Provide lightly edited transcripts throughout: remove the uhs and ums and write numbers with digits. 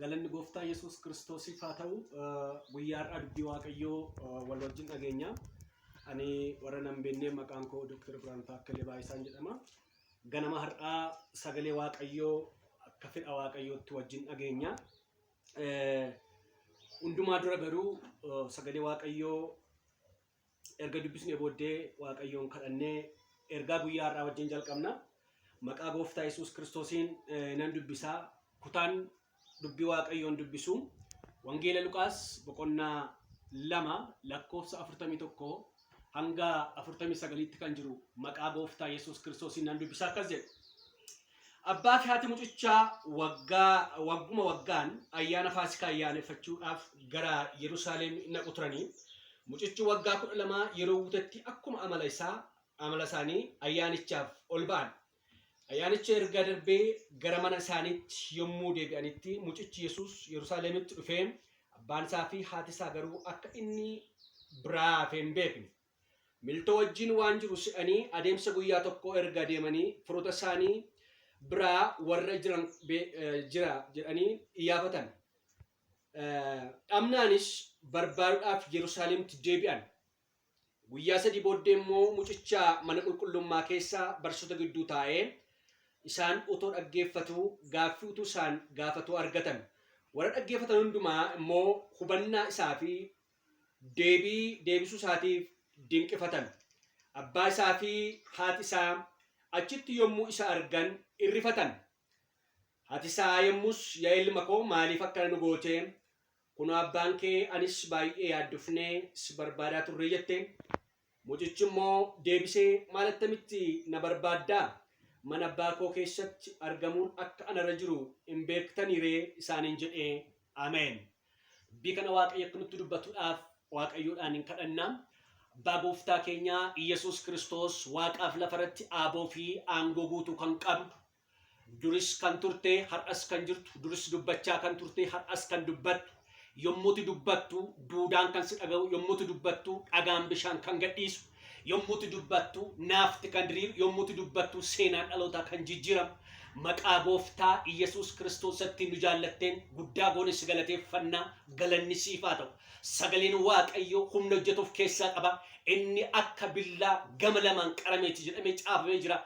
galanni gooftaa Yesuus Kiristoosiif haa ta'u guyyaa addi waaqayyoo wal wajjin dhageenya ani warra nan beekne maqaan koo Dr. Biraan Taakkalee Baayisaan jedhama ganama har'aa sagalee waaqayyoo akka fedha waaqayyootti wajjin dhageenya hundumaa dura garuu sagalee waaqayyoo erga dubbisnee booddee waaqayyoon kadhannee ergaa guyyaa har'aa wajjin jalqabna maqaa gooftaa Yesuus Kiristoosiin nan dubbisaa kutaan dubbii waaqayyoon dubbisu wangeela Luqaas boqonnaa 2 lakkoofsa 41 hanga 49tti kan jiru maqaa gooftaa Yesuus Kiristoosiin nan dubbisaa akkas jedha abbaa fi haati mucichaa wagguma waggaan ayyaana Faasikaa ayyaaneffachuudhaaf gara Yerusaalem naqu turanii mucichi waggaa 12 yeroo guutetti akkuma amala isaanii ayyaanichaaf ol ba'an ayyaanicha erga darbee gara mana isaaniitti yommuu deebi'anitti mucichi Yesuus Yerusaalemitti dhufee abbaan isaa fi haati isaa garuu akka inni biraa hin beekne miltoo wajjin waan jiru si'anii adeemsa guyyaa tokko erga deemanii firoota isaanii biraa warra jiran jira jedhanii iyyaafatan dhamnaanis barbaaduudhaaf Yerusaalemitti deebi'an guyyaa 3 booddee immoo mucicha mana qulqullummaa keessa barsoota gidduu taa'ee isaan utoo dhaggeeffatu gaaffii utuu isaan gaafatu argatan warra dhaggeeffatan hundumaa immoo hubannaa isaa fi deebisuu isaatiif dinqifatan abbaa isaa fi haati isaa achitti yommuu isa argan irrifatan haati isaa yommus yaa ilma koo maaliif akkana nu goote kun abbaan kee anis baay'ee yaaddofnee si barbaadaa turre jette mucichi immoo deebisee maal attamitti na barbaaddaa mana abbaa koo keessatti argamuun akka anarra jiru hin beektanii ree isaaniin jedhee ameen dubbii kana waaqayyo akka nutti dubbatuudhaaf waaqayyoodhaan hin kadhannaa abbaa gooftaa keenyaa Yesuus Kiristoos waaqaaf lafarratti aaboo fi aangoo guutuu kan qabu duris kan turte har'as kan jirtu duris dubbachaa kan turte har'as kan dubbattu yommuuti dubbattu duudaan kan si dhaga'u yommuuti dubbattu dhagaan bishaan kan gadhiisu yommuuti dubbattu naafti kan diriiru yommuuti dubbattu seenaan dhalootaa kan jijjiiramu maqaa gooftaa Yesuus Kiristoosatti nu jaallatteen guddaa goonis galateeffannaa galanni siif haa ta'u sagaleen waaqayyoo humna hojjetuuf keessaa qaba inni akka billaa gama lamaan qarameeti jedhamee caafamee jira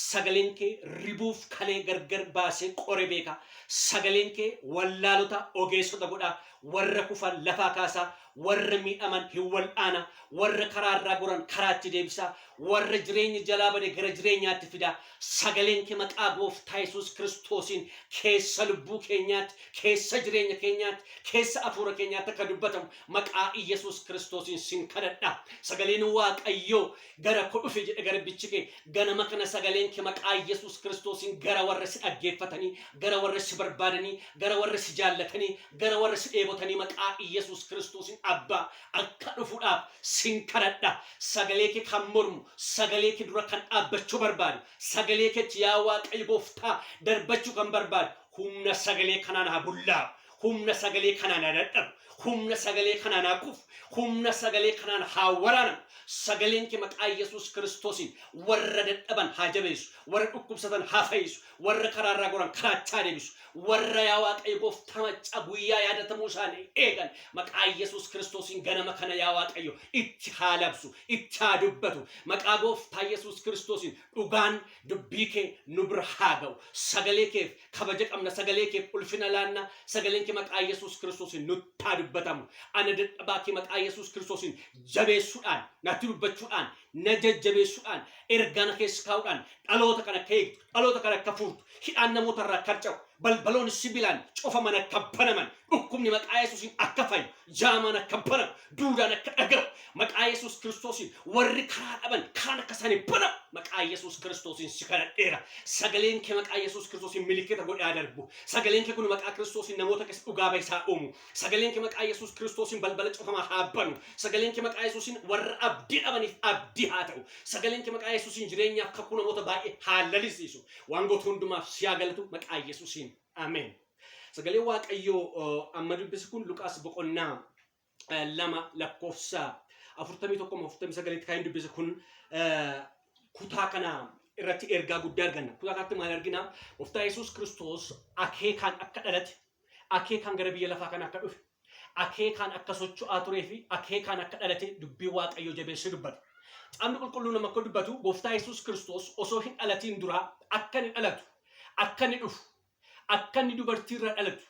sagaleen kee ribuuf kalee gargar baasee qore beeka sagaleen kee wallaalota ogeessota godha warra kufan lafaa kaasaa warra miidhaman hin wal'aana warra karaarraa goran karaatti deebisa warra jireenya jalaa bade gara jireenyaatti fida sagaleen kee maqaa gooftaa Yesuus Kiristoosiin keessa lubbuu keenyaatti keessa jireenya keenyaatti keessa afuura keenyaatti akka dubbatamu maqaa Yesuus Kiristoosiin sin kadhadha sagaleen waaqayyoo gara koo dhufe jedhe garbichi kee ganama kana sagaleen kee maqaa Yesuus Kiristoosiin gara warra si dhaggeeffatanii gara warra si barbaadanii gara warra si jaallatanii gara warra si dheebotanii maqaa Yesuus Kiristoosiin abba akka dhufuudhaaf sin kadhadha sagalee kee kan mormu sagalee kee dura kan dhaabbachuu barbaadu sagalee keetti yaa waaqayyo gooftaa darbachuu kan barbaadu humna sagalee kanaan haa bullaa humna sagalee kanaan haa dadhabu humna sagalee kanaan haquuf humna sagalee kanaan haa waraanamu sagaleen kee maqaa Yesuus Kiristoosiin warra dadhaban haa jabeessu warra dhukkubsatan haa fayyisu warra karaarraa goran karaachaa deebisu warra yaa Waaqayyo gooftaa macca guyyaa yaadatamuu isaanii eegan maqaa Yesuus Kiristoosiin ganama kana yaa Waaqayyo itti haa labsu itti haa dubbatu maqaa gooftaa Yesuus Kiristoosiin dhugaan dubbii kee nu bira haa ga'u sagalee keef kabaja qabna sagalee keef ulfina laanna sagaleen kee maqaa Yesuus Kiristoosiin nutti haa dubbatamu ana dadhabaa kee maqaa Yesuus Kiristoosiin jabeessuudhaan natti dubbachuudhaan na jajjabeessuudhaan ergana keessa kaa'uudhaan dhaloota kana keeku dhaloota kana akka fuutu hidhaan namoota irraa karca'u balbaloon sibiilaan cofaman akka banaman dhukkubni maqaa Yesuusiin akka fayyu jaamaan akka banamu duudaan akka dhagahu maqaa Yesuus Kiristoosiin warri karaa dhaban kaan akka isaanii banamu maqaa Yesuus Kiristoosiin si kadhadheera sagaleen kee maqaa Yesuus Kiristoosiin milikkita godhaa darbu sagaleen kee kun maqaa Kiristoosiin namoota keessa dhugaa ba'isaa uumu sagaleen kee maqaa Yesuus Kiristoosiin balbala cofamaa haa banu sagaleen kee maqaa Yesuusiin warra abdii dhabaniif abdii haa ta'u sagaleen kee maqaa Yesuusiin jireenyaaf kakuu namoota baay'ee haa lalisiisu waan gootu hundumaaf si haa galatu maqaa Yesuusiin amen sagalee Waaqayyoo amma dubbisi kun Luqaas boqonnaa 2 lakkoofsa 41-49 kan dubbisi kun kutaa kana irratti ergaa guddaa arganna kutaa kanatti maal argina gooftaa Yesuus Kiristoos akeekaan akka dhalate akeekaan gara biyya lafaa kana akka dhufe akeekaan akka socho'aa turee fi akeekaan akka dhalate dubbii Waaqayyoo jabeessee dubbata Caamni qulqulluun nama akka dubbatu gooftaa Yesuus Kiristoos osoo hin dhalatiin dura akka inni dhalatu akka inni dhufu akka inni dubartiirraa dhalatu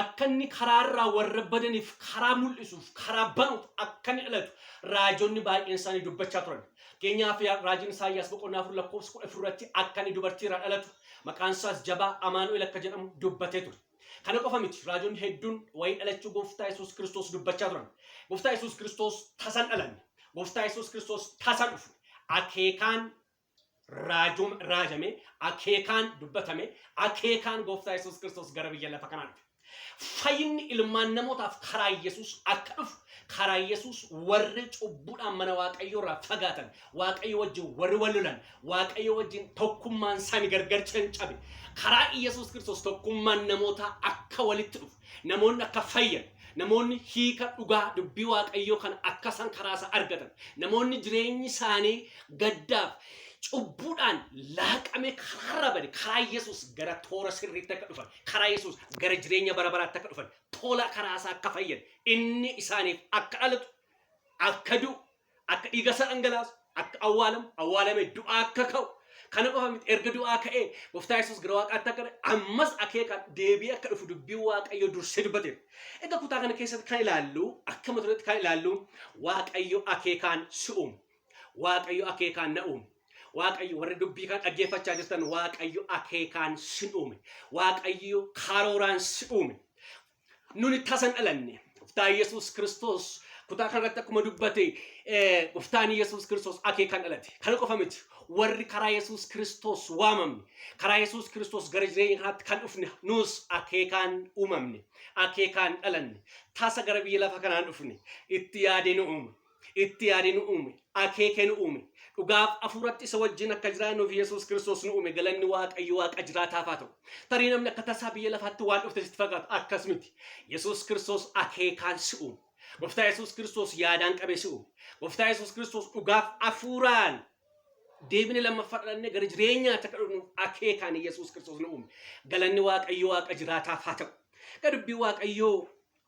akka inni karaarraa warra badaniif karaa mul'isuuf karaa banuuf akka inni dhalatu raajonni baay'een isaanii dubbachaa turan keenyaaf raajiin Isaayyaas boqonnaa 4 lakkoofsa 10 irratti akka inni dubartiirraa dhalatu maqaan isaas jabaa Amaanu'el akka jedhamu dubbatee ture kana qofa miti raajonni hedduun wayii dhalachuu gooftaa Yesuus Kiristoos dubbachaa turan gooftaa Yesuus Kiristoos tasan dhalanne gooftaa Yesuus Kiristoos tasan dhufu akeekaan raajame akeekaan dubbatame akeekaan gooftaa Yesuus Kiristoos gara biyya lafa kanaa dhufe fayyinni ilmaan namootaaf karaa Yesuus akka dhufu karaa Yesuus warri cubbuudhaan mana Waaqayyoo irraa fagaatan Waaqayyo wajjin warri wallolan Waaqayyo wajjin tokkummaan isaanii gargar cabe karaa Yesuus Kiristoos tokkummaan namootaa akka walitti dhufu namoonni akka fayyan namoonni hiika dhugaa dubbii Waaqayyoo kan akka san karaasa argatan namoonni jireenyi isaanii gaddaaf cubbuudhaan laaqame karaa bade karaa Yesuus gara toora sirriitti akka dhufan karaa Yesuus gara jireenya bara baraatti akka dhufan tola karaasaa akka fayyan inni isaaniif akka dhalatu akka du'u akka dhiiga isaa dhangalaasu akka awwaalame du'aa akka ka'u kana qofa miti erga du'aa ka'ee gooftaa Yesuus gara Waaqaatti akka ammas akeeka deebii akka dhufu dubbii Waaqayyoo dursee dubbateera egaa kutaa kana keessatti kan ilaallu akka mata dureetti kan ilaallu Waaqayyo akeekaan si uume Waaqayyo akeekaan na uume Waaqayyo warri dubbii kan dhaggeeffachaa jirtan Waaqayyo akeekaan si uume Waaqayyo karooraan si uume nuni tasan dhalanne gooftaa Yesuus Kiristoos kutaa kanatti akkuma dubbate gooftaan Yesuus Kiristoos akeekaan dhalate kana qofa miti warri karaa Yesuus Kiristoos waamamne karaa Yesuus Kiristoos gara jireenya kanaatti kan dhufne nus akeekaan uumamne akeekaan dhalanne tasa gara biyya lafa kanaan dhufne itti yaadee nu uume akeekee nu uume dhugaaf afuuratti isa wajjin akka jiraannuuf Yesuus Kiristoos nu uume galanni Waaqayyo Waaqa jiraataaf haa ta'u tarii namni akka tasaa biyya lafaatti waan dhufte sitti fakkaatu akkas miti Yesuus Kiristoos akeekaan si uume gooftaa Yesuus Kiristoos yaadaan qabee si uume gooftaa Yesuus Kiristoos dhugaaf afuuraan deebine lammaffaa dhalannee gara jireenyaatti akka dhufnu akeekaan Yesuus Kiristoos nu uume galanni Waaqayyo Waaqa jiraataaf haa ta'u gadubbii Waaqayyo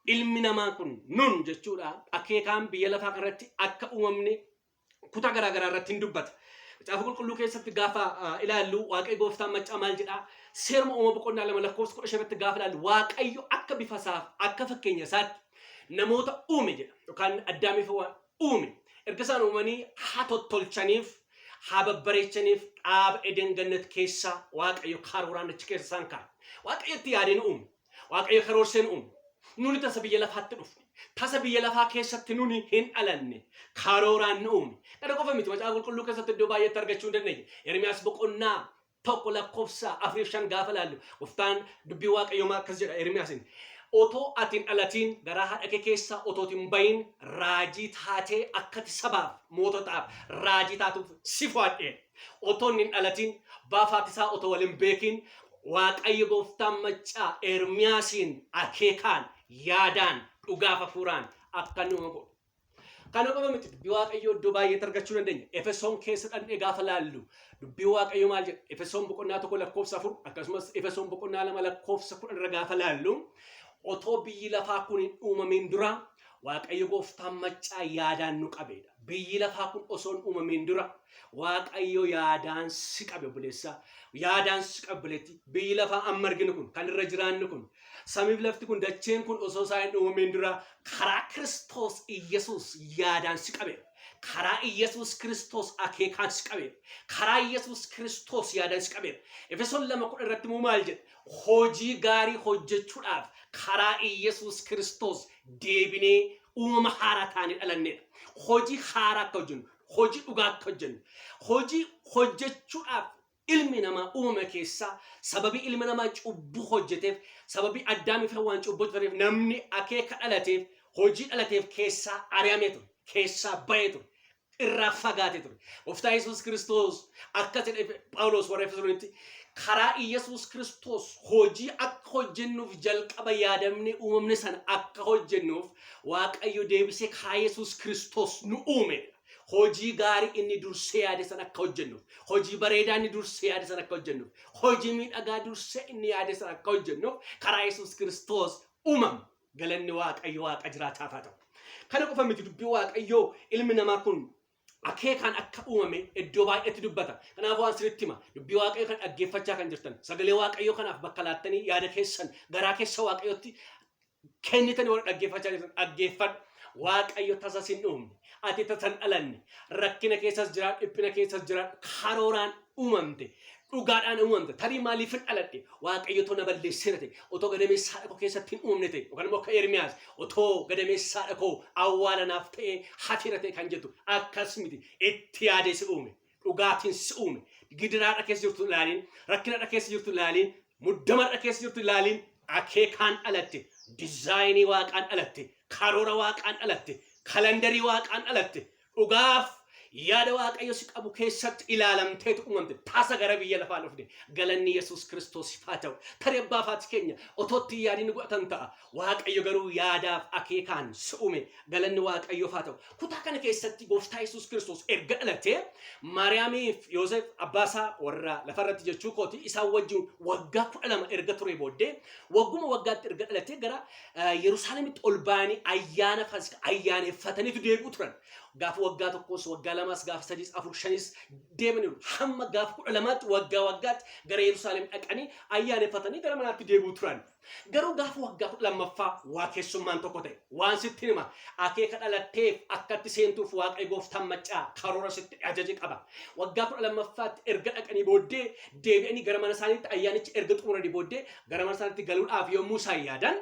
ilmi namaa kun nun jechuudha akeekaan biyya lafaa kanarratti akka uumamne kutaa garaa irratti hin dubbata Macaafa qulqulluu keessatti gaafa ilaallu Waaqayyo gooftaan maccaa maal jedha seeruma uumama boqonnaa 2 lakkoofsa 15 irratti gaafa ilaallu Waaqayyo akka bifa isaaf akka fakkeenya isaatti namoota uume jedha yookaan addaamiif uume erga isaan uumanii haa tottolchaniif haa babbareechaniif dhaaba Eden Gannat keessa Waaqayyo karooraan achi keessa isaan kaa'e Waaqayyo itti yaadeen uume Waaqayyo karoorseen uume nuni tasa biyya lafaatti dhufne tasa biyya lafaa keessatti nuni hin dhalanne karooraan nu uume kana qofa miti Macaafa qulqulluu keessatti iddoo baay'eetti argachuu hin dandeenye Ermiyaas boqonnaa 1 lakkoofsa 4-5 gaafa ilaallu gooftaan dubbii Waaqayyoo akkas jedha Ermiyaasiin otoo atiin dhalatiin garaa haadha kee keessa otootiin bayin raajii taatee akkati sabaaf moototaaf raajii taatuuf si fo'adhee otoo hin dhalatiin baafaati isaa otoo waliin beekin Waaqayyo gooftaan maccaa Ermiyaasiin akeekaan yaadaan dhugaaf hafuuraan akka nu godhu. Kana qofa miti dubbii Waaqayyoo iddoo baay'eetti argachuu dandeenya. Efesoon keessa dhandhee gaafa laallu dubbii Waaqayyoo maal jedha? Efesoon boqonnaa 1 lakkoofsa 4 akkasumas Efesoon boqonnaa 2 lakkoofsa 10 irra gaafa laallu otoo biyyi lafaa kun hin uumamin dura Waaqayyo gooftaan maccaa yaadaan nu qabeedha. Biyyi lafaa kun osoo hin uumamin dura Waaqayyo yaadaan si qabe buleessa. Yaadaan si qabeetti biyyi lafaa amma arginu kun kan irra jiraannu kun samiif lafti kun dacheen kun osoo isaa hin uumamin dura karaa Kiristoos Iyyasuus yaadaan si qabe. Karaa Iyyasuus Kiristoos akeekaan si qabe. Karaa Iyyasuus Kiristoos yaadaan si qabe. Efesoon 2:10 irratti immoo maal jedha? Hojii gaarii hojjechuudhaaf karaa Iyyasuus Kiristoos deebinee uumama haaraa taanee dhalannedha. Hojii haaraa akka hojjennu, hojii dhugaa akka hojjennu, hojii hojjechuudhaaf ilmi namaa uumama keessaa sababii ilmi namaa cubbuu hojjeteef, sababii Addaamiif Hawwaan cubbuu hojjeteef namni akeeka dhalateef, hojii dhalateef keessaa ari'amee ture, keessaa bahee ture, irraa fagaatee ture. Gooftaan Yesuus Kiristoos akka jedhe Phaawulos warra Efesoonitti karaa Iyyasuus Kiristoos hojii akka hojjennuuf jalqaba yaadamne uumamne sana akka hojjennuuf Waaqayyo deebisee karaa Yesuus Kiristoos nu uume. Hojii gaarii inni dursee yaade sana akka hojjennuuf, hojii bareedaa inni dursee yaade sana akka hojjennuuf, hojii miidhagaa dursee inni yaade sana akka hojjennuuf karaa Yesuus Kiristoos uumame. Galanni Waaqayyo Waaqa jiraataaf haa ta'u. Kana qofa miti dubbii Waaqayyoo ilmi namaa kun akeekaan akka uumame iddoo baay'eetti dubbata. Kanaafuu waan sirriitti hima dubbii Waaqayyoo kan dhaggeeffachaa kan jirtan sagalee Waaqayyoo kanaaf bakka laattanii yaada keessan garaa keessa Waaqayyootti kennitanii warra dhaggeeffachaa jirtan dhaggeeffadhu. Waaqayyo tasa sin uumne ati tasan dhalanne rakkina keessas jiraadhu dhiphina keessas jiraadhu karooraan uumamte dhugaadhaan uumamte tarii maaliif hin dhaladhe Waaqayyo tona balleessina ta'e otoo gadameessaa dhaqoo keessatti hin uumne ta'e yookaan immoo akka Ermiyaas otoo gadameessaa dhaqoo awwaalanaaf ta'e hafira ta'e kan jettu akkas miti itti yaadee si uume dhugaatiin si uume gidiraadha keessa jirtu ilaaliin rakkinadha keessa jirtu ilaaliin muddamadha keessa jirtu ilaaliin akeekaan dhalatte dizaayinii Waaqaan dhalatte karoora Waaqaan dhalatte kalendarii Waaqaan dhalatte dhugaaf yaada Waaqayyo si qabu keessatti ilaalamteetu uumamte taasa gara biyya lafaa dhufte galanni Yesuus Kiristoos haa ta'u. Tarii abbaa faati keenya otootti yaadni godhatan ta'a Waaqayyo garuu yaadaaf akeekaan si uume galanni Waaqayyoof haa ta'u. Kutaa kana keessatti gooftaa Yesuus Kiristoos erga dhalatee Maariyaamiif Yoosef abbaasaa warra lafarratti jechuu kooti isaan wajjin waggaa 12 erga ture booddee wagguma waggaatti erga dhalatee gara Yerusaalemitti ol ba'anii ayyaana Faasikaa ayyaaneffataniitu deebi'u turan. Gaafa waggaa tokkos waggaa lamas gaafa sadis afur shanis deemaniiru hamma gaafa 12tti waggaatti gara Yerusaalem dhaqanii ayyaaneffatanii gara manaatti deebi'u turan. Garuu gaafa waggaa 12ffaa waa keessummaan tokko ta'e waan sitti hima akeeka dhalatteef akkatti seentuuf Waaqayyo gooftaan maccaa karoora sitti ajaje qaba. Waggaa 12ffaatti erga dhaqanii booddee deebi'anii gara mana isaaniitti ayyaanichi erga xumuranii booddee gara mana isaaniitti galuudhaaf yommuu isaan yaadan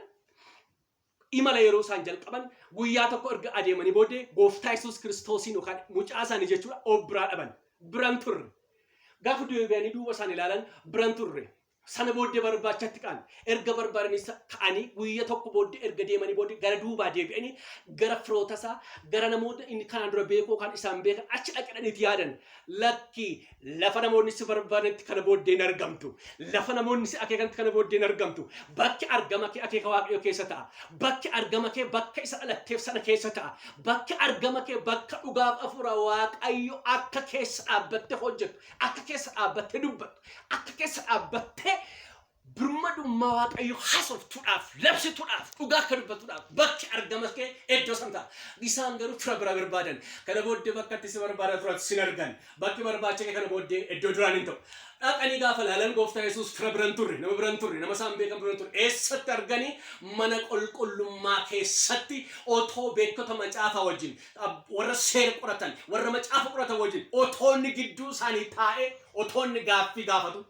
imala yeroo isaan jalqaban guyyaa tokko erga adeemanii booddee gooftaa Yesuus Kiristoosiin yookaan mucaa isaanii jechuudha obbiraa dhaban biran turre. Gaafa deebi'anii duuba isaan ilaalan biran turre. Sana booddee barbaachatti kaan erga barbaadanii ka'anii guyyaa tokko booddee erga deemanii booddee gara duubaa deebi'anii gara firoota isaa gara namoota inni kanaan dura beekoo kan isaan beekan achi dhaqaniiti yaadan lakki lafa namoonni si barbaadanitti kana booddee hin argamtu lafa namoonni si akeekanitti kana booddee hin argamtu bakki argama kee akeeka Waaqayyoo keessa ta'a bakki argama kee bakka isa dhalatteef sana keessa ta'a bakki argama kee bakka dhugaaf hafuura Waaqayyo akka keessa dhaabbatte hojjettu akka keessa dhaabbatte dubbattu akka keessa dhaabbatte birmadummaa Waaqayyo haasoftuudhaaf labsituudhaaf dhugaa akka dubbatuudhaaf bakki argama kee iddoo santaa isaan garuu fira bira barbaadan kana booddee bakka itti si barbaadan turatti sin argan bakki barbaacha kee kana booddee iddoo duraan hin ta'u dhaqanii gaafa laalan gooftaa Yesuus fira biran turre nama isaan beekan biran turre eessatti arganii mana qulqullummaa keessatti otoo beektota macaafaa wajjin warra seera qoratan warra macaafa qoratan wajjin otoo inni gidduu isaanii taa'ee otoo inni gaaffii gaafatu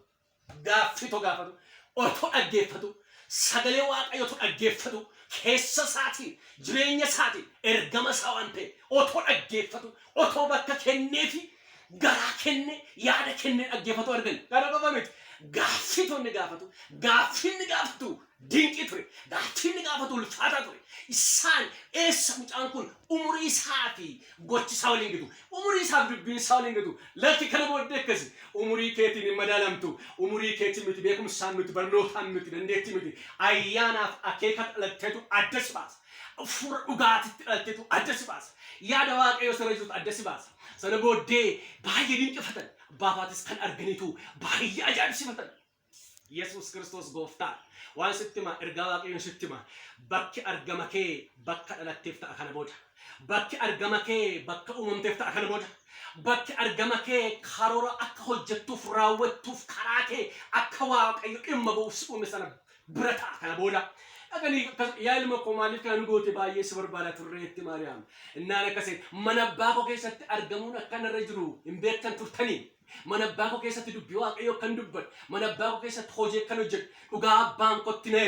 otoo dhaggeeffatu sagalee Waaqayyootu dhaggeeffatu keessa isaatiin jireenya isaatiin ergama isaa waan ta'e otoo dhaggeeffatu otoo bakka kenneefi garaa kenne yaada kennee dhaggeeffatu argan. Kana qofa miti gaaffiitonni gaafatu gaaffinni gaafatu dinqii ture gaaffinni gaafatu ulfaataa ture isaan eessa mucaan kun umurii isaa fi gochi isaa waliin gitu umurii isaa fi dubbiin isaa waliin gitu lafti kana booddee akkasi umurii keetiin hin madaalamtu umurii keetiin miti beekumsaan miti barnootaan miti dandeettii miti ayyaanaaf akeeka dhalatteetu adda si baasa fura dhugaatitti dhalatteetu adda si baasa yaada waaqayyoo sirra jirutu adda si baasa sana booddee baay'ee dinqifatan baafaatis kan arganitu baay'ee ajaa'ibsifatan Yesus Kristos gooftaa waan sittima ergaa waaqayyoon sittima bakki argama kee bakka dhalatteef ta'a kana booda bakki argama kee bakka uumamteef ta'a kana booda bakki argama kee karoora akka hojjettuuf raawwattuuf karaa kee akka waaqayyo dhimma ba'uuf uume sana bira ta'a kana booda Agani yaa ilma koo maaliif kan goote baay'ee si barbaada turreetti Maariyaam innaan akkasii mana abbaa koo keessatti argamuun akkanarra jiru hin beektan turtanii mana abbaa koo keessatti dubbii waaqayyoo kan dubbatu mana abbaa koo keessatti hojii kan hojjetu dhugaa abbaan kootti na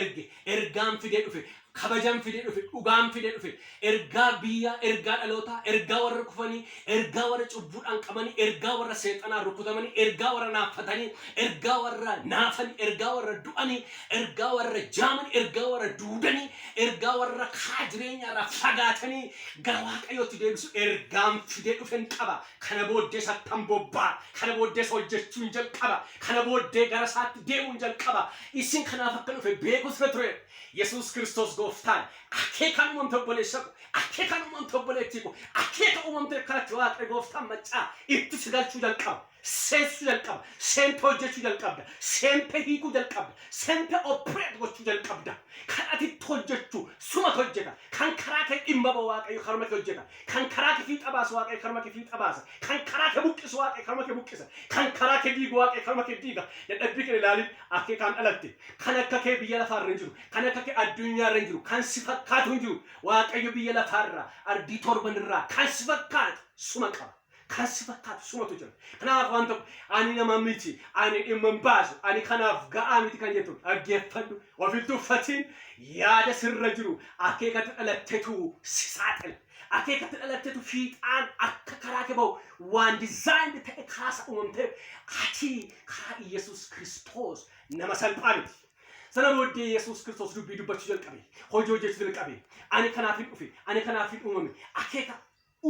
ergaan fidee dhufe kabajaan fidee dhufe dhugaan fidee dhufe ergaa biyya ergaa dhaloota ergaa warra kufanii ergaa warra cubbuudhaan qabanii ergaa warra seexanaan rukutamanii ergaa warra naafatanii ergaa warra naafanii ergaa warra du'anii ergaa warra jaamanii ergaa warra duudanii ergaa warra kaa jireenyaarraa fagaatanii gara waaqayyootti deebisu ergaan fidee dhufen qaba kana booddee sattan bobbaa kana booddee hojjechuun jalqaba kana booddee gara isaatti deemuun jalqaba isin kanaaf akka dhufe beekus ture Yesus Kristos gooftaan akeekan uumamte obboleessaku akeekan uumamte obboleettiiku akeeka uumamte kanatti waaqni gooftaan maccaa itti si galchuu jalqaba seensuu jalqaba seempee hojjechuu jalqabda seempee hiikuu jalqabda seempee opereet gochuu jalqabda kan atitti hojjechuu suma hojjeta kan karaa kee dhimma ba'a waaqayyo karma kee hojjeta kan karaa kee fiixa baasa waaqayyo karma kee fiixa baasa kan karaa kee buqqisu waaqayyo karma kee buqqisa kan karaa kee diigu waaqayyo karma kee diiga dadhabbii kee ilaalin akeekaan dhalatte kan akka kee biyya lafaarra hin jiru kan akka kee addunyaarra hin jiru kan si fakkaatu hin jiru waaqayyo biyya lafaarra ardii torbanirraa kan si fakkaatu suma qaba kan si fakkaatu sumatu jira kanaaf waan tokko ani nama miti ani dhimma hin baasu ani kanaaf ga'aa miti kan jettu dhaggeeffadhu ofitti uffatiin yaada sirra jiru akeekatti dhalatteetu si saaxila akeekatti dhalatteetu fiixaan akka karaa kee ba'u waan dizaayinii ta'e kaasa uumamteef ati karaa Yesus Kristos nama salphaa miti sana booddee Yesus Kristos dubbii dubbachuu jalqabe hojii hojjechuu jalqabe ani kanaaf hin dhufe ani kanaaf hin uumame akeeka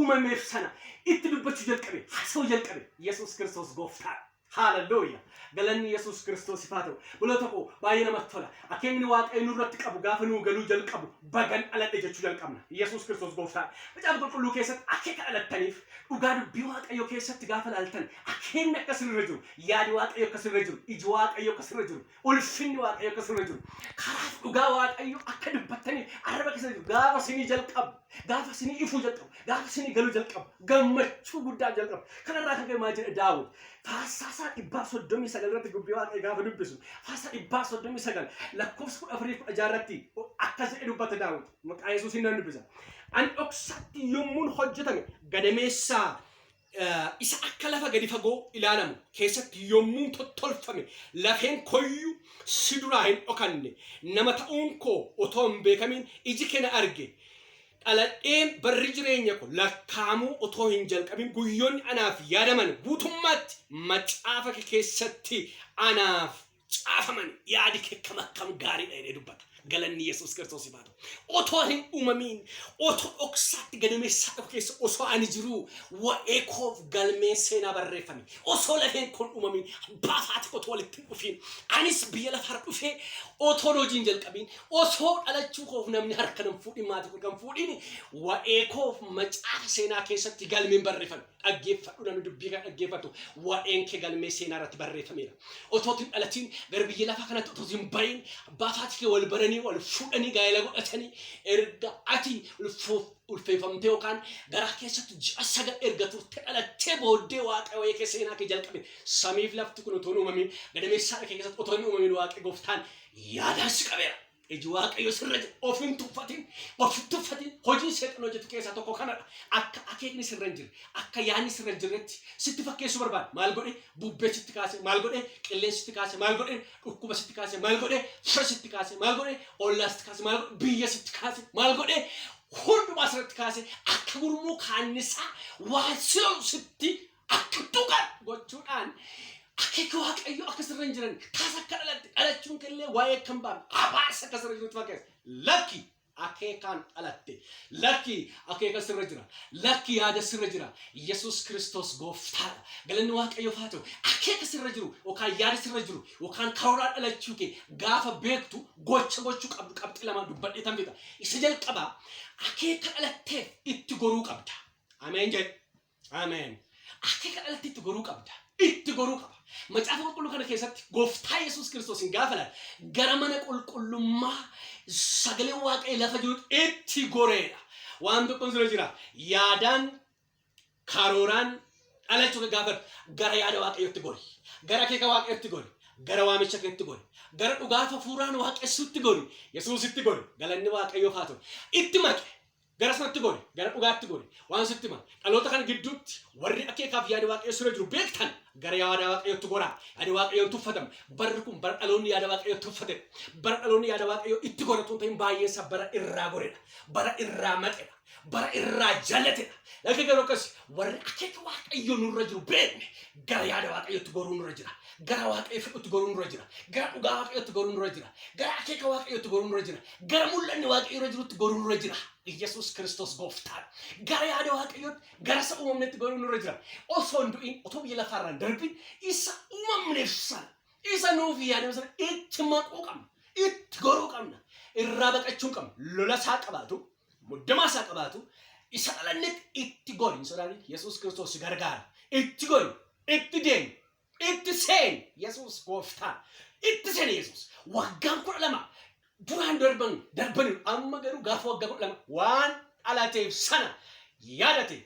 uumamee sana itti dubbachuu jalqabe haasa'uu jalqabe Yesus Kristos gooftaa haleluuyaa galanni Yesus Kristos ifaa ta'u buloota koo baay'ee namatti tola akeekni waaqayyo nurratti qabu gaafa nuu galuu jalqabu bagan dhaladhe jechuu jalqabna Yesus Kristos gooftaa macaafa qulqulluu keessatti akeeka dhalattaniif dhugaa dubbii waaqayyo keessatti gaafa laaltan akeekni akkasirra jiru yaadi waaqayyo akkasirra jiru iji waaqayyo akkasirra jiru ulfinni waaqayyo akkasirra jiru karaa dhugaa waaqayyo akka dubbattaniif arraba keessa jiru gaafa sinii jalqabu gaafa sinii ifuu jalqabu gaafa sinii galuu jalqabu gammachuu guddaa jalqabu kanarraa kan gamaa jedhe Daawud Faasaasaa 139 irratti dubbii waaqayyo gaafa dubbisu Faasaa 139 lakkoofsa 14 irratti akkas jedhe dubbata Daawud maqaa Yesuusiin nan dubbisa an dhoksatti yommuun hojjetame gadameessaa isa akka lafa gadi fagoo ilaalamu keessatti yommuun tottolfame lafeen koyyuu si duraa hin dhokanne nama ta'uun koo otoo hin beekamin iji kee na arge dhaladheen barri jireenya ko lakkaamuu otoo hin jalqabin guyyoonni anaaf yaadaman guutummaatti macaafa kee keessatti anaaf caafaman yaadi kee kam akkam gaariidha jedhee dubbata galanni Yesus Kristos ifaa ta'u otoo hin uumamin otoo dhoksaatti gadameessaa dhufu keessa osoo ani jiru waa'ee koof galmeen seenaa barreeffame osoo lafeen kun uumamin baafaati otoo walitti dhufiin anis biyya lafarra dhufee otoo hojiin jalqabiin osoo dhalachuu koof namni harka nan fuudhin maatii kan fuudhin waa'ee koof macaafa seenaa keessatti galmeen barreeffame dhaggeeffadhu namni dubbii kan dhaggeeffatu waa'een kee galmee seenaa irratti barreeffameera otoo hin dhalatiin gara biyya lafaa kanatti otoo hin bahin baafaati kee wal baranii wal fuudhanii gaa'ela godhatanii erga ati ulfeeffamtee yookaan garaa keessatti ji'a 9 erga turte dhalattee booddee waaqayyo kee seenaa kee jalqabe samiif lafti kun otoo uumamin gadameessaa kee keessatti otoo uumamin waaqayyo gooftaan yaadaan si qabeera iji waaqayyo sirra jiru ofiin tuffatiin hojii seexan hojjetu keessaa tokko kanadha akka akeekni sirra hin jirre akka yaadni sirra hin jirretti sitti fakkeessuu barbaada maal godhe bubbee sitti kaase maal godhe qilleensi sitti kaase maal godhe dhukkuba sitti kaase maal godhe fira sitti kaase maal godhe ollaa sitti kaase maal godhe biyya sitti kaase maal godhe hundumaa sirratti kaase akka gurmuu kaannisaa waan sitti akka tuqan gochuudhaan akeeka waaqayyo akka sirra hin jiran kaasa akka dhalachuun kellee waa'ee kan baam abaarsa akka sirra jirutti fakkeessa lakki akeekaan dhalatte lakki akeeka sirra jira lakki yaada sirra jira Yesuus Kiristoos gooftaadha galanni waaqayyoof haa ta'u akeeka sirra jiru yookaan yaada sirra jiru yookaan karoora dhalachuu kee gaafa beektu gocha gochuu qabdu qabxii lama dubbadhee tan beeka isa jalqabaa akeeka dhalatteef itti goruu qabda ameen jedhe ameen akeeka dhalatte itti goruu qabda itti goruu qaba macaafa qulqulluu kana keessatti gooftaa Yesuus Kiristoosin gaafa laal gara mana qulqullummaa sagalee waaqayyo lafa jiru itti goreedha waan tokkoon sirra jira yaadaan karooraan dhalachuu gaafa gara yaada waaqayyootti gori gara akeeka waaqayyootti gori gara waamicha keetti gori gara dhugaafa fuuraan waaqessuutti gori Yesuusitti gori galanni waaqayyoof haa ta'u itti maqe gara sanatti gori gara dhugaatti gori waan sitti ma dhaloota kana gidduutti warri akeekaaf yaada waaqayyoo sirra jiru beektan gara yaada waaqayyootti goraa yaada waaqayyoo tuffatam barri kun bara dhaloonni yaada waaqayyoo tuffate bara dhaloonni yaada waaqayyoo itti goratu ta'in baay'eessa bara irraa goreedha bara irraa maqeedha bara irraa jallatedha lakkii garuu akkas warri akeeka waaqayyoo nurra jiru beekne gara yaada waaqayyootti goruu nurra jira gara waaqayyoo fedhutti goruu nurra jira gara dhugaa waaqayyootti goruu nurra jira gara akeeka waaqayyootti goruu nurra jira gara mul'anni waaqayyoo irra jirutti goruu nurra jira Yesuus Kiristoos gooftaadha gara yaada waaqayyootti gara isa uumamnetti goruu nurra jira osoo hin du'in otoo biyya lafaarraan darbin isa uumamneef sana isa nuuf yaadame sana itti maquu qabna itti goruu qabna irraa baqachuu qabna lola isaa qabaatu muddamaa isaa qabaatu isa dhalannetti itti gori hin sodaatin Yesuus Kiristoos gargaara itti gori itti deemi itti seeni Yesuus gooftaadha itti seeni Yesuus waggaan 12 duraan darbanii amma garuu gaafa waggaa 12 waan dhalateef sana yaadate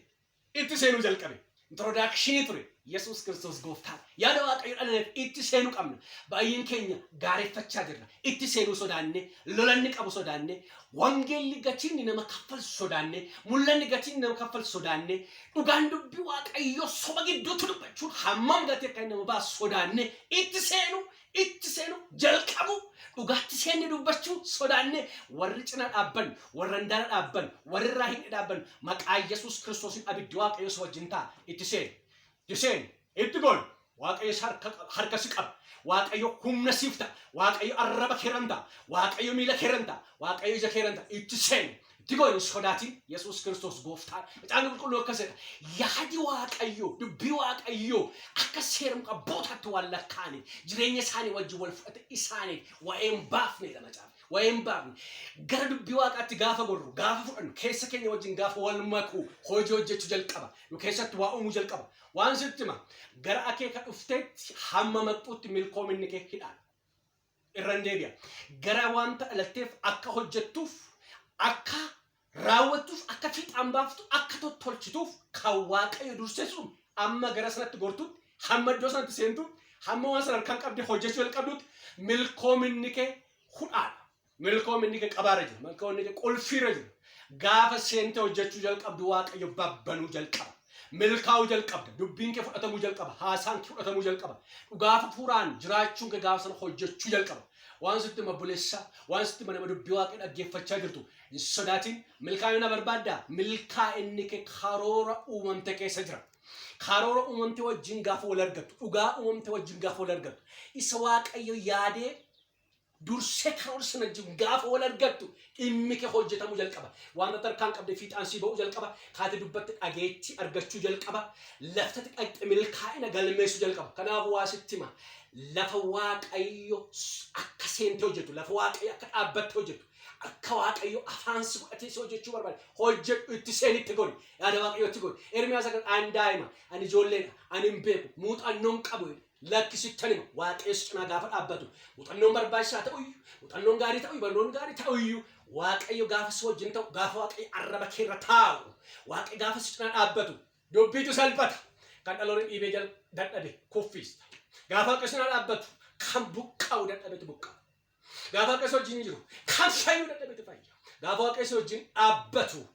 itti seenuu jalqabe introduction ture Yesuus Kiristoos gooftaadha yaada waaqayyo dhalaneef itti seenuu qabna baay'een keenya gaareeffachaa jirra itti seenuu sodaanne lolanni qabu sodaanne wangeelli gatiin nama kaffalchu sodaanne mul'anni gatiin nama kaffalchu sodaanne dhugaan dubbii waaqayyo soba gidduutti dubbachuun hammam gatii akka nama baasu sodaanne itti seenuu jalqabu dhugaatti seenni dubbachuu sodaanne warri cina dhaabban warra ndaana dhaabban warri irraa hin dhaabban maqaa Yesuus Kiristoosin abiddi waaqayyo so wajjin ta'a itti seeni itti gol waaqayyo harka si qaba waaqayyo humna siif ta'a waaqayyo arraba keeranta waaqayyo miila keeranta waaqayyo ija keeranta itti seeni itti gol sodaatiin Yesuus Kiristoos gooftaadha macaan qulqulluu akkasidha yaadi waaqayyo dubbii waaqayyo akka seerum qabbootaatti waan lakkaa'anii jireenya isaanii wajjin wal fudhate isaanii waa'een baafne dha macaan waa'een baafne gara dubbii waaqaatti gaafa gorru gaafa fudhannu keessa keenya wajjin gaafa wal makuu hojii hojjechuu jalqaba nu keessatti waa uumuu jalqaba waan sittima gara akeeka dhufteetti hamma maqxuutti milkoominni kee hidhaan irran deebi'a gara wanta dhalatteef akka hojjettuuf akka raawwattuuf akka fiixaan baaftu akka tottolchituuf kan waaqayyo durseessuun amma gara sanatti gortuutti hamma iddoo sanatti seentuutti hamma waan sana kan qabde hojjechuu jalqabduutti milkoominni kee hudhaadha milkoominni kee qabaara jira milkoominni kee qulfiirra jira gaafa seente hojjechuu jalqabdu waaqayyo babbanuu jalqaba milkaa'uu jalqabda dubbiin kee fudhatamuu jalqaba haasaan kee fudhatamuu jalqaba dhugaafa fuuraan jiraachuun kee gaafa sana hojjechuu jalqaba waan sitti mabbuleessa waan sitti nama dubbii waaqayyo dhaggeeffachaa jirtu hin sodaatin milkaa'ina barbaaddaa milkaa'inni kee karoora uumamte keessa jira karoora uumamte wajjin gaafa wal argattu dhugaa uumamte wajjin gaafa wal argattu isa waaqayyo yaadee dursee karoora sana wajjin gaafa wal argattu dhimmi kee hojjetamuu jalqaba waan tarkaan qabde fiixaan sii ba'uu jalqaba kaate dubbatte dhageetti argachuu jalqaba laftatti dhaqxe milkaa'ina galmeessuu jalqaba kanaaf waa sitti hima lafa waaqayyo akka seente hojjetu lafa waaqayyo akka dhaabbatte hojjetu akka waaqayyo afaan si godhatee si hojjechuu barbaade hojjedhu itti seenitti gori yaada waaqayyootti gori Ermiyaas akka ani daa'ima ani ijoolleedha ani hin beeku muuxannoon qabu lakkisittanima waaqayyo cinaa gaafa dhaabbatu muuxannoon barbaachisaa ta'uyyuu muuxannoon gaarii ta'uyyuu barnoon gaarii ta'uyyuu waaqayyo gaafa si wajjin ta'u gaafa waaqayyo arraba keerra taa'u waaqayyo gaafa si cinaa dhaabbatu dubbiitu salphata kan dhaloonni dhiibee jala dadhabe kuffista gaafa waaqayyo cinaa dhaabbatu kan buqqa'u dadhabetu buqqa'u gaafa waaqayyo wajjin jiru kan fayyu dadhabetu fayya gaafa waaqayyo wajjin dhaabbatu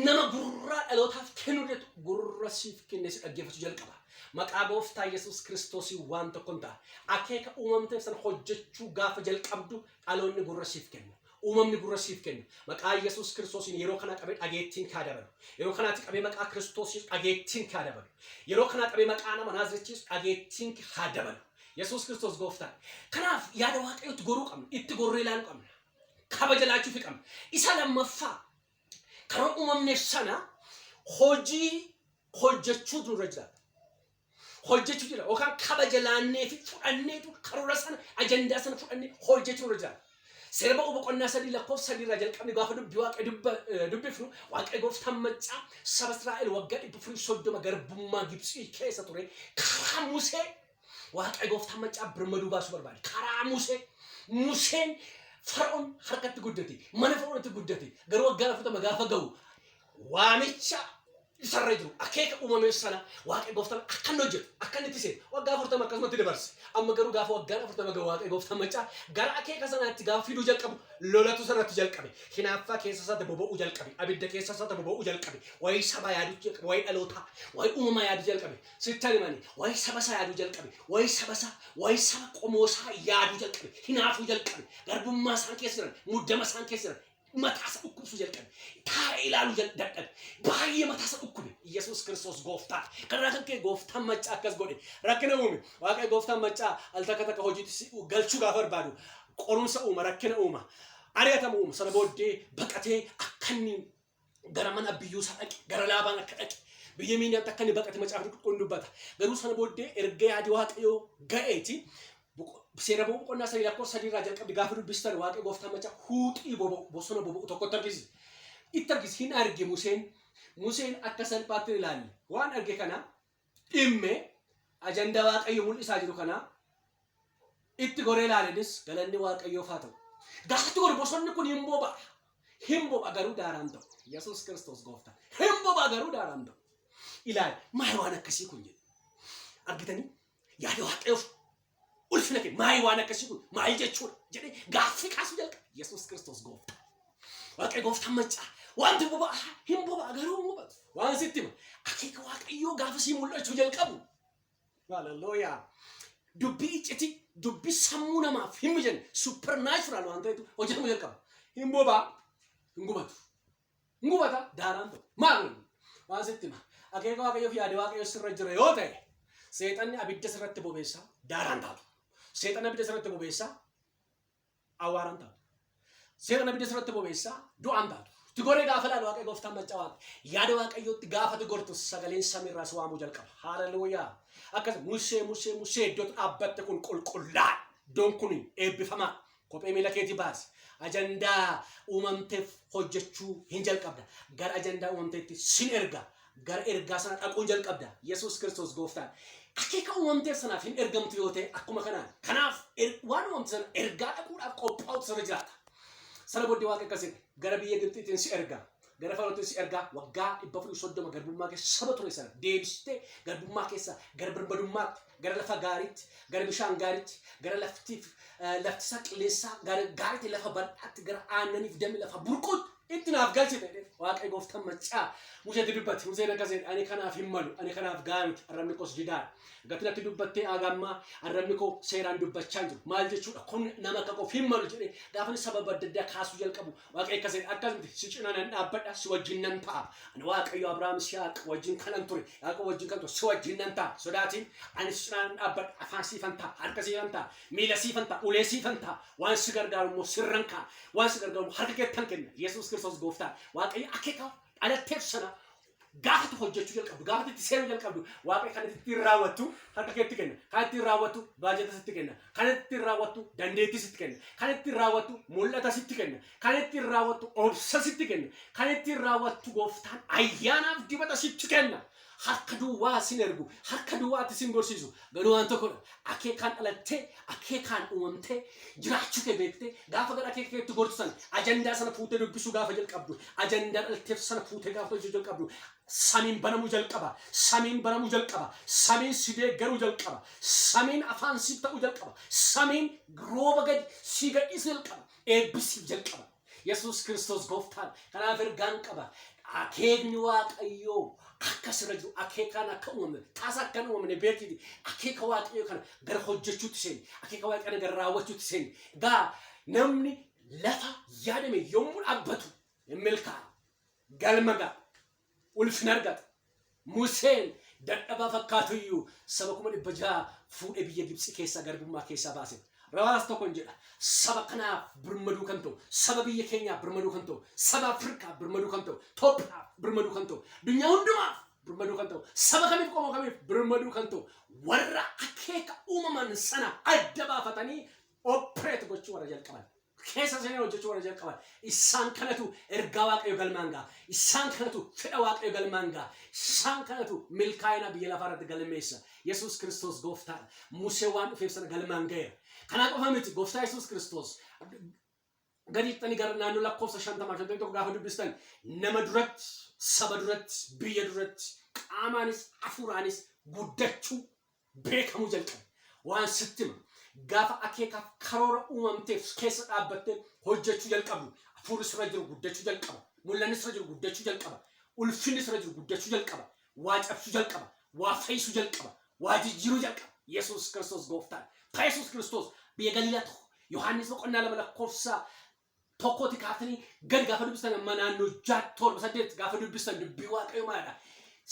nama gurraa dhalootaaf kennuu deetu gurra siif kennee si dhaggeeffatu jalqaba maqaa gooftaa Yesuus Kiristoosii waan tokkoon ta'a akeeka uumamteef sana hojjechuu gaafa jalqabdu dhaloonni gurra siif kennu uumamni gurra siif kennu maqaa Yesuus Kiristoosiin yeroo kana qabee dhageettiin kaa dabalu yeroo kanaatti qabee maqaa Kiristoosiin dhageettiin kaa dabalu yeroo kana qabee maqaa nama Naazreetiis dhageettiin kaa dabalu Yesuus Kiristoos gooftaa kanaaf yaada waaqayyootti goruu qabna itti gorree ilaaluu qabna kabajalaachuu fi qabna. Isa lammaffaa karaa uumamne sana hojjechuu nurra jira. Hojjechuu jira yookaan kabajalaannee fi fudhanneetu karoora sana ajandaa sana fudhannee hojjechuu nurra jira. Seera boqonnaa 3 lakkoofsa 3 irraa jalqabne gaafa dubbii Waaqayyo dubbifnu Waaqayyo gooftaan maccaa saba Israa'el waggaa 430 garbummaa Gibxii keessa ture karaa Musee Waaqayyo gooftaan maccaa birmaduu baasuu barbaade. Karaa Museen Fara'oon harkatti guddate mana Fara'oonitti guddate garuu waggaa 40 gaafa ga'u waamicha isarra jiru akeeka uumamee sana Waaqayyo gooftaan akkan hojjetu akkan itti seenu waggaa 40 akkasumatti dabarse. Amma garuu gaafa waggaa 40 ga'u Waaqayyo gooftaan maccaa gara akeeka sanaatti gaafa fiduu jalqabu lolatu sanatti jalqabe. Hinaaffaa keessa isaatti boba'uu jalqabe. Abidda keessa isaatti boba'uu jalqabe. Waa'ee saba yaaduu jalqabe. Waa'ee dhalootaa, waa'ee uumamaa yaaduu jalqabe. Sitti himani waa'ee saba isaa yaaduu jalqabe. Waa'ee saba qomoo isaa yaaduu jalqabe. Hinaafuu jalqabe. Garbummaa isaan keessa jiran, muddama isaan keessa jiran mataasa dhukkubsuu jalqabe. Taa'ee ilaaluu dadhabe. Baay'ee mataasa dhukkube. Yesuus Kiristoos gooftaa. Karaa kan kee gooftaan maccaa akkas godhe. Rakkina uume. Waaqayyo gooftaan maccaa al takka hojiitti galchuu gaafa barbaadu. Qorumsa uuma, rakkina uuma. Ari'atama uuma. Sana booddee baqatee akka inni gara mana biyyuusaa dhaqe, gara Laabaan akka dhaqe. Biyya Midiyaanitti akka inni baqate macaafni qulqulluun dubbata. Garuu sana booddee erga yaadi Waaqayyoo ga'eeti. Seera boqonnaa 3 lakkoofsa 3 irraa jalqabde gaafa dubbistan Waaqayyo gooftaan maccaa huuxii bosona boba'u tokkotti argisiise. Itti argisiise hin arge Museen akka salphaatti ilaalle waan arge kana dhimme ajandaa Waaqayyo mul'isaa jiru kana itti goree ilaalenis galanni Waaqayyoof haa ta'u. Gaafatti gore bosonni kun hin boba'a garuu daaraan ta'u. Yesuus Kiristoos gooftaa. Hin boba'a garuu daaraan ta'u. Ilaali maal waan akkasii kun jedhu. Argitanii yaada Waaqayyoof ulfina kee maal waan akkasii kun maal jechuudha jedhee gaaffii kaasuu jalqabe. Yesuus Kiristoos gooftaa. Waaqayyo gooftaan maccaa wanti boba'a hin boba'a garuu hin boba'u. Waan sitti hima akeeka Waaqayyoo gaafa sii mul'achuu jalqabu. Hallelujah. Dubbii iccitii dubbii sammuu namaaf hin mijanne supernatural waan ta'etu hojjetamuu jalqaba. Hin boba'a hin gubata daaraan ta'u. Maal waan sitti hima akeeka Waaqayyoof yaada Waaqayyoo sirra jira yoo ta'e seexanni abidda sirratti bobeessaa daaraan taatu. Seexanni abidda sirratti bobeessaa awwaaraan taatu. Seexanni abidda sirratti bobeessaa du'aan taatu. Tigoree gaafa laalu Waaqayyo gooftaan maccaa waan yaada Waaqayyootti gaafa tigortu sagaleen samiirraa si waamuu jalqaba. Hallelujah. Akkas Musee iddoo dhaabbatte kun qulqullaa iddoon kun eebbifamaa kophee miila keetii baasi. Ajandaa uumamteef hojjechuu hin jalqabda. Gara ajandaa uumamteetti sin erga. Gara ergaa sana dhaquun jalqabda. Yesuus Kiristoos gooftaan. Akeeka uumamteef sanaaf hin ergamtu yoo ta'e akkuma kanaan. Kanaaf waan uumamte sana ergaa dhaquudhaaf qophaa'utu sana jiraata. Sana booddee Waaqayyo akkasiin gara biyya Gibxiitiin si erga. Gara Fara'ootiin si erga waggaa 430 garbummaa keessa saba ture sana deebistee garbummaa keessa gara birmadummaatti, gara lafa gaariitti, gara bishaan gaariitti, gara laftisaa qilleensaa gaariitti lafa bal'aatti, gara aannaniif dammi lafa burquutti itti naaf galchite. Waaqayyo gooftaan maccaa Museetti dubbate. Museen akkasiin ani kanaaf hin malu, ani kanaaf gaariitti, arrabni koos didaadha. Gatinatti dubbattee agammaa arrabni koo seeraan dubbachaa jiru. Maal jechuudha kun nama akka qof hin malu jedhee gaafani sababa adda addaa kaasuu jalqabu. Waaqayyo akkasiin akkasumatti si cinaa nan dhaabbadha si wajjin nan ta'a. Ani Waaqayyo Abrahaam Yisihaaq wajjin kanan ture. Yaaqoob wajjin kan ture si wajjin nan ta'a. Sodaatiin ani si cinaa nan dhaabbadha afaan siifan ta'a, harka siifan ta'a, miila siifan ta'a, ulee siifan ta'a. Waan si gargaaru immoo sirran ka'a. Waan si gargaaru harka keettan kenna. Yesuus Kiristoos gooftaan. Waaqayyo akeeka dhalatteef sana gaafa hojjechuu jalqabdu gaafa itti seenuu jalqabdu Waaqayyo kan itti raawwatu harka keetti kenna. Kan itti raawwatu baajata sitti kenna. Kan itti raawwatu dandeettii sitti kenna. Kan itti raawwatu mul'ata sitti kenna. Kan itti raawwatu obsa sitti kenna. Kan itti raawwatu gooftaan ayyaanaaf dibata sitti kenna. Harka duwwaa sin ergu, harka duwwaatti sin gorsiisu. Garuu waan tokkodha. Akeekaan dhalattee, akeekaan uumamtee, jiraachuu kee beektee gaafa gara akeeka keetti gorsan ajandaa sana fuutee dubbisuu gaafa jalqabdu, ajandaa dhalatteef sana fuutee gaafa hojjechuu jalqabdu, samiin banamuu jalqaba. Samiin banamuu jalqaba. Samiin si deeggaruu jalqaba. Samiin afaan siif ta'uu jalqaba. Samiin rooba gadi si gadhiisuu jalqaba. Eebbisiif jalqaba. Yesuus Kiristoos gooftaan kanaaf ergaan qaba. Akeekni Waaqayyoo akka sirra jiru akeekaan akka uumamne taasa akka uumamne beekiti akeeka Waaqayyoo kana gara hojjechuutti seeni akeeka Waaqayyoo kana gara raawwachuutti seeni gaa namni lafa yaadame yommuu dhaabbatu milkaa galmaga ulfina argata. Museen dadhabaa fakkaatu iyyuu saba 600 fuudhee biyya Gibxii keessaa garbummaa keessaa baase. rawaas tokko hin jedha saba kanaaf birmaduu kan ta'u saba biyya keenyaaf birmaduu kan ta'u saba Afrikaaf birmaduu kan ta'u Itoophiyaaf birmaduu kan ta'u addunyaa hundumaaf birmaduu kan ta'u saba kamiif qomoo kamiif birmaduu kan ta'u warra akeeka uumaman sana adda baafatanii opereet gochuu warra jalqaban keessa seenaa hojjechuu warra jalqaban isaan kanatu ergaa waaqayyo galmaan ga'a isaan kanatu fedha waaqayyo galmaan ga'a isaan kanatu milkaa'ina biyya lafaa irratti galmeessa Yesuus Kiristoos gooftaadha Musee waan dhufeef sana galmaan ga'eera kanaa qofa miti gooftaa Yesuus Kiristoos gadiittanii gara naannoo lakkoofsa 51 gaafa dubbistan nama duratti saba duratti biyya duratti qaamaanis hafuuraanis guddachuu beekamuu jalqabe waan sittima gaafa akeekaaf karoora uumamteef keessa dhaabbattee hojjechuu jalqabdu hafuurri sirra jiru guddachuu jalqaba mul'anni sirra jiru guddachuu jalqaba ulfinni sirra jiru guddachuu jalqaba waa cabsuu jalqaba waa fayyisuu jalqaba waa jijjiiruu jalqaba Yesuus Kiristoos gooftaadha Yesuus Kiristoos biyya Galiilaa tokko Yohaannis boqonnaa 2 lakkoofsa tokkotti kaatanii gad gaafa dubbistan amma naannoo 6-7 gaafa dubbistan dubbii waaqayyo maadha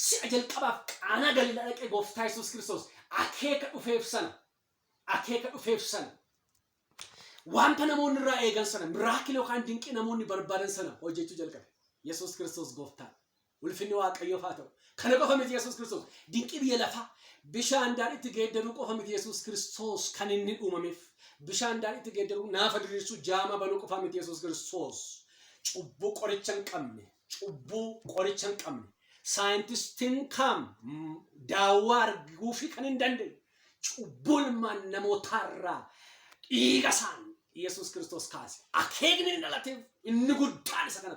si'a jalqabaaf qaanaa Galiilaa dhaqee gooftaa Yesuus Kiristoos akeeka dhufeef sana wanta namoonni irraa eegan sana miraakilii yookaan dinqii namoonni barbaadan sana hojjechuu jalqabe Yesuus Kiristoos gooftaa ulfinni waaqayyoof haa ta'u kana qofa miti Yesuus Kiristoos dinqii biyya lafaa bishaan daadhiitti geeddaruu qofa miti Yesuus Kiristoos kan inni uumameef bishaan daadhiitti geeddaruu naafa diriirsuu jaama banuu qofa miti Yesuus Kiristoos cubbuu qoricha hin qabne saayintistiin kam daawwaa arguu fi kan hin dandeenye cubbulmaan namootarraa dhiiga isaan Yesuus Kiristoos kaase akeekni inni dhalateef inni guddaan isa kana